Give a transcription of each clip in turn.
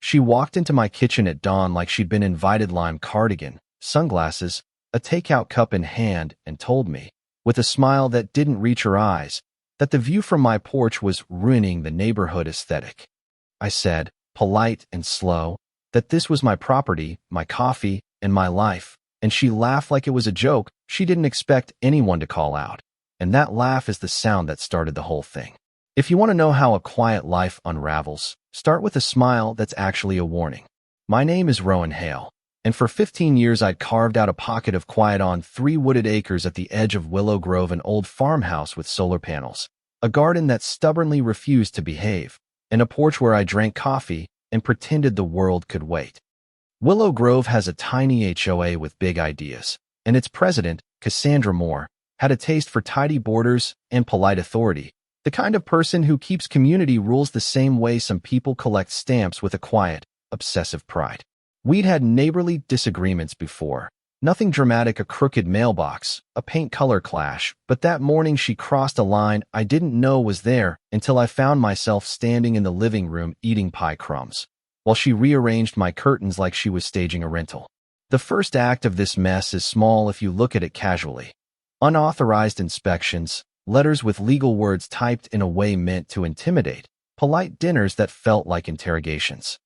She walked into my kitchen at dawn like she'd been invited, lime cardigan, sunglasses, a takeout cup in hand, and told me, with a smile that didn't reach her eyes, that the view from my porch was ruining the neighborhood aesthetic. I said, polite and slow, that this was my property, my coffee, and my life, and she laughed like it was a joke she didn't expect anyone to call out. And that laugh is the sound that started the whole thing. If you want to know how a quiet life unravels, start with a smile that's actually a warning. My name is Rowan Hale, and for 15 years I'd carved out a pocket of quiet on 3 wooded acres at the edge of Willow Grove, an old farmhouse with solar panels, a garden that stubbornly refused to behave, and a porch where I drank coffee and pretended the world could wait. Willow Grove has a tiny HOA with big ideas, and its president, Cassandra Moore, had a taste for tidy borders and polite authority, the kind of person who keeps community rules the same way some people collect stamps with a quiet, obsessive pride. We'd had neighborly disagreements before. Nothing dramatic, a crooked mailbox, a paint color clash, but that morning she crossed a line I didn't know was there until I found myself standing in the living room eating pie crumbs, while she rearranged my curtains like she was staging a rental. The first act of this mess is small if you look at it casually. Unauthorized inspections, letters with legal words typed in a way meant to intimidate, polite dinners that felt like interrogations.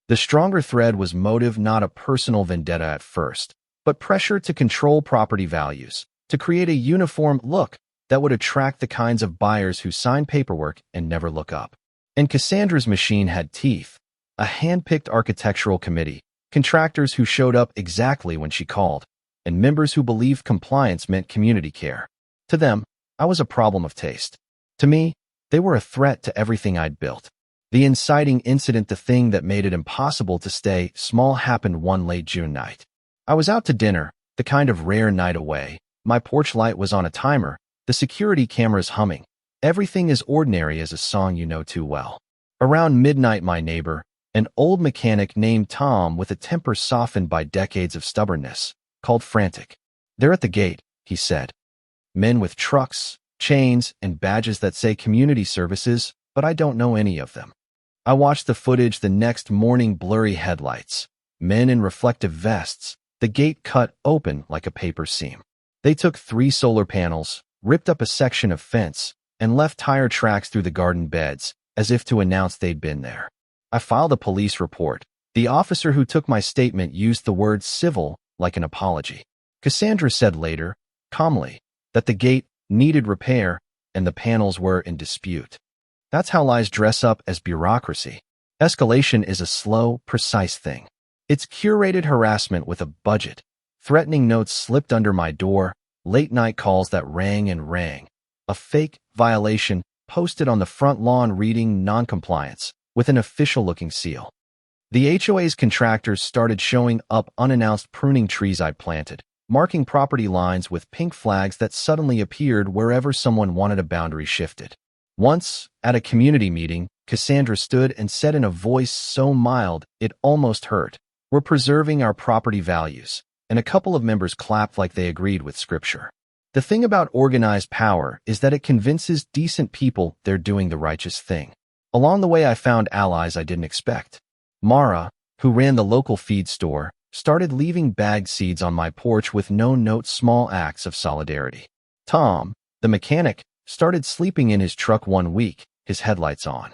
The stronger thread was motive, not a personal vendetta at first, but pressure to control property values, to create a uniform look that would attract the kinds of buyers who sign paperwork and never look up. And Cassandra's machine had teeth, a hand-picked architectural committee, contractors who showed up exactly when she called, and members who believed compliance meant community care. To them, I was a problem of taste. To me, they were a threat to everything I'd built. The inciting incident, the thing that made it impossible to stay small, happened one late June night. I was out to dinner, the kind of rare night away. My porch light was on a timer, the security cameras humming. Everything as ordinary as a song you know too well. Around midnight, my neighbor, an old mechanic named Tom with a temper softened by decades of stubbornness, called frantic. "They're at the gate," he said. "Men with trucks, chains, and badges that say community services, but I don't know any of them." I watched the footage the next morning, blurry headlights, men in reflective vests, the gate cut open like a paper seam. They took 3 solar panels, ripped up a section of fence, and left tire tracks through the garden beds, as if to announce they'd been there. I filed a police report. The officer who took my statement used the word civil like an apology. Cassandra said later, calmly, that the gate needed repair and the panels were in dispute. That's how lies dress up as bureaucracy. Escalation is a slow, precise thing. It's curated harassment with a budget. Threatening notes slipped under my door, late-night calls that rang and rang. A fake violation posted on the front lawn reading noncompliance with an official-looking seal. The HOA's contractors started showing up unannounced, pruning trees I'd planted, marking property lines with pink flags that suddenly appeared wherever someone wanted a boundary shifted. Once, at a community meeting, Cassandra stood and said in a voice so mild it almost hurt, "We're preserving our property values," and a couple of members clapped like they agreed with scripture. The thing about organized power is that it convinces decent people they're doing the righteous thing. Along the way, I found allies I didn't expect. Mara, who ran the local feed store, started leaving bagged seeds on my porch with no note, small acts of solidarity. Tom, the mechanic, started sleeping in his truck one week, his headlights on.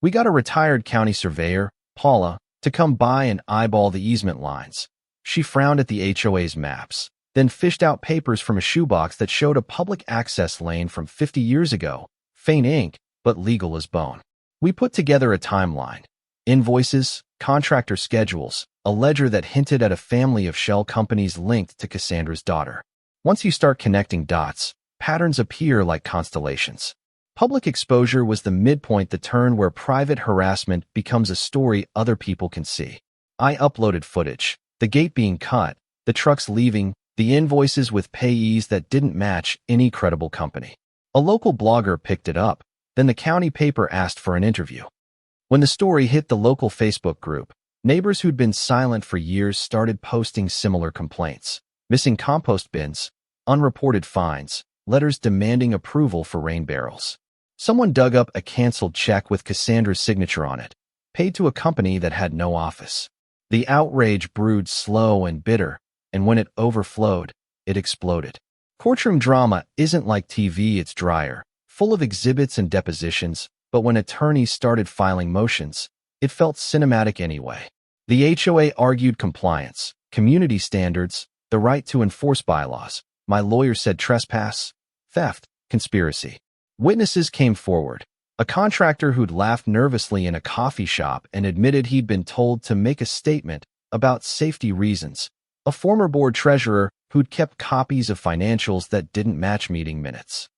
We got a retired county surveyor, Paula, to come by and eyeball the easement lines. She frowned at the HOA's maps, then fished out papers from a shoebox that showed a public access lane from 50 years ago, faint ink, but legal as bone. We put together a timeline, invoices, contractor schedules, a ledger that hinted at a family of shell companies linked to Cassandra's daughter. Once you start connecting dots, patterns appear like constellations. Public exposure was the midpoint, the turn where private harassment becomes a story other people can see. I uploaded footage, the gate being cut, the trucks leaving, the invoices with payees that didn't match any credible company. A local blogger picked it up, then the county paper asked for an interview. When the story hit the local Facebook group, neighbors who'd been silent for years started posting similar complaints. Missing compost bins, unreported fines, letters demanding approval for rain barrels. Someone dug up a canceled check with Cassandra's signature on it. paid to a company that had no office. The outrage brewed slow and bitter, and when it overflowed, it exploded. Courtroom drama isn't like TV, it's drier, full of exhibits and depositions, but when attorneys started filing motions, it felt cinematic anyway. The HOA argued compliance, community standards, the right to enforce bylaws. My lawyer said trespass, theft, conspiracy. Witnesses came forward. A contractor who'd laughed nervously in a coffee shop and admitted he'd been told to make a statement about safety reasons. A former board treasurer who'd kept copies of financials that didn't match meeting minutes.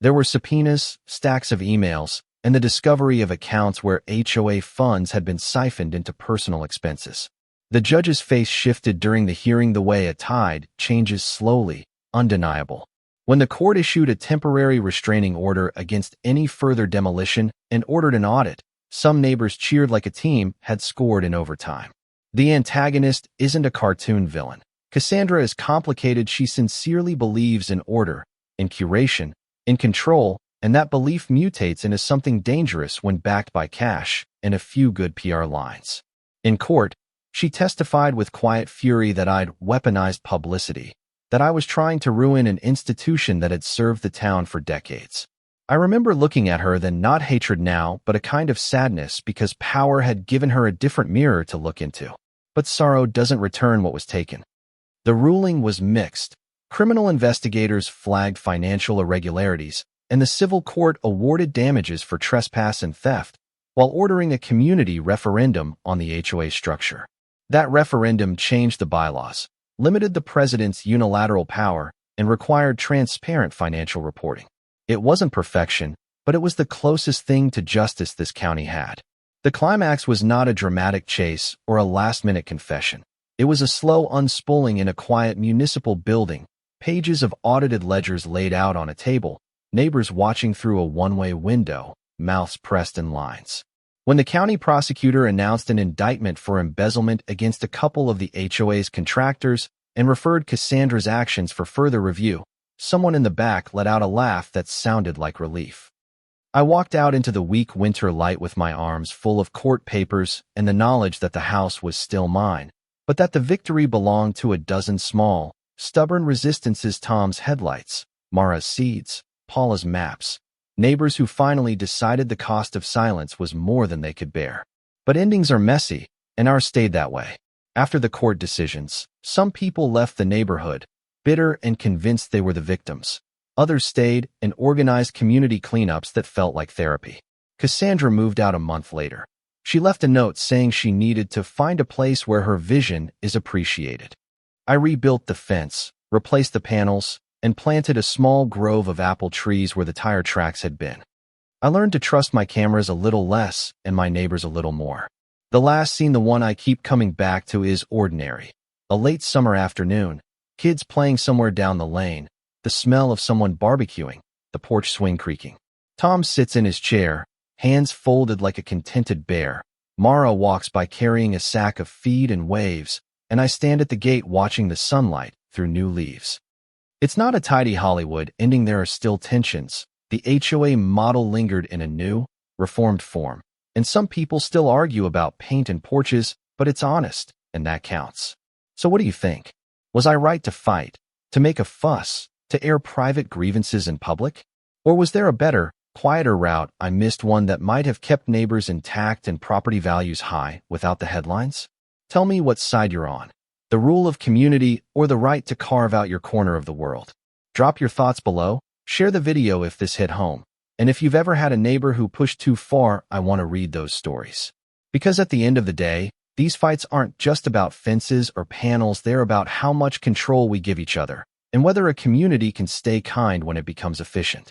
There were subpoenas, stacks of emails, and the discovery of accounts where HOA funds had been siphoned into personal expenses. The judge's face shifted during the hearing the way a tide changes slowly, undeniable. When the court issued a temporary restraining order against any further demolition and ordered an audit, some neighbors cheered like a team had scored in overtime. The antagonist isn't a cartoon villain. Cassandra is complicated. She sincerely believes in order, in curation, in control, and that belief mutates into something dangerous when backed by cash and a few good PR lines. In court, she testified with quiet fury that I'd weaponized publicity, that I was trying to ruin an institution that had served the town for decades. I remember looking at her then, not hatred now, but a kind of sadness, because power had given her a different mirror to look into. But sorrow doesn't return what was taken. The ruling was mixed. Criminal investigators flagged financial irregularities, and the civil court awarded damages for trespass and theft, while ordering a community referendum on the HOA structure. That referendum changed the bylaws, limited the president's unilateral power, and required transparent financial reporting. It wasn't perfection, but it was the closest thing to justice this county had. The climax was not a dramatic chase or a last-minute confession. It was a slow unspooling in a quiet municipal building, pages of audited ledgers laid out on a table, neighbors watching through a one-way window, mouths pressed in lines. When the county prosecutor announced an indictment for embezzlement against a couple of the HOA's contractors and referred Cassandra's actions for further review, someone in the back let out a laugh that sounded like relief. I walked out into the weak winter light with my arms full of court papers and the knowledge that the house was still mine, but that the victory belonged to a dozen small, stubborn resistances: Tom's headlights, Mara's seeds, Paula's maps, neighbors who finally decided the cost of silence was more than they could bear. But endings are messy, and ours stayed that way. After the court decisions, some people left the neighborhood, bitter and convinced they were the victims. Others stayed and organized community cleanups that felt like therapy. Cassandra moved out a month later. She left a note saying she needed to find a place where her vision is appreciated. I rebuilt the fence, replaced the panels, and planted a small grove of apple trees where the tire tracks had been. I learned to trust my cameras a little less and my neighbors a little more. The last scene, the one I keep coming back to, is ordinary. A late summer afternoon, kids playing somewhere down the lane, the smell of someone barbecuing, the porch swing creaking. Tom sits in his chair, hands folded like a contented bear. Mara walks by carrying a sack of feed and waves, and I stand at the gate watching the sunlight through new leaves. It's not a tidy Hollywood ending. There are still tensions. The HOA model lingered in a new, reformed form, and some people still argue about paint and porches, but it's honest, and that counts. So what do you think? Was I right to fight, to make a fuss, to air private grievances in public? Or was there a better, quieter route I missed, one that might have kept neighbors intact and property values high without the headlines? Tell me what side you're on. The rule of community or the right to carve out your corner of the world? Drop your thoughts below, share the video if this hit home, and if you've ever had a neighbor who pushed too far, I want to read those stories. Because at the end of the day, these fights aren't just about fences or panels, they're about how much control we give each other, and whether a community can stay kind when it becomes efficient.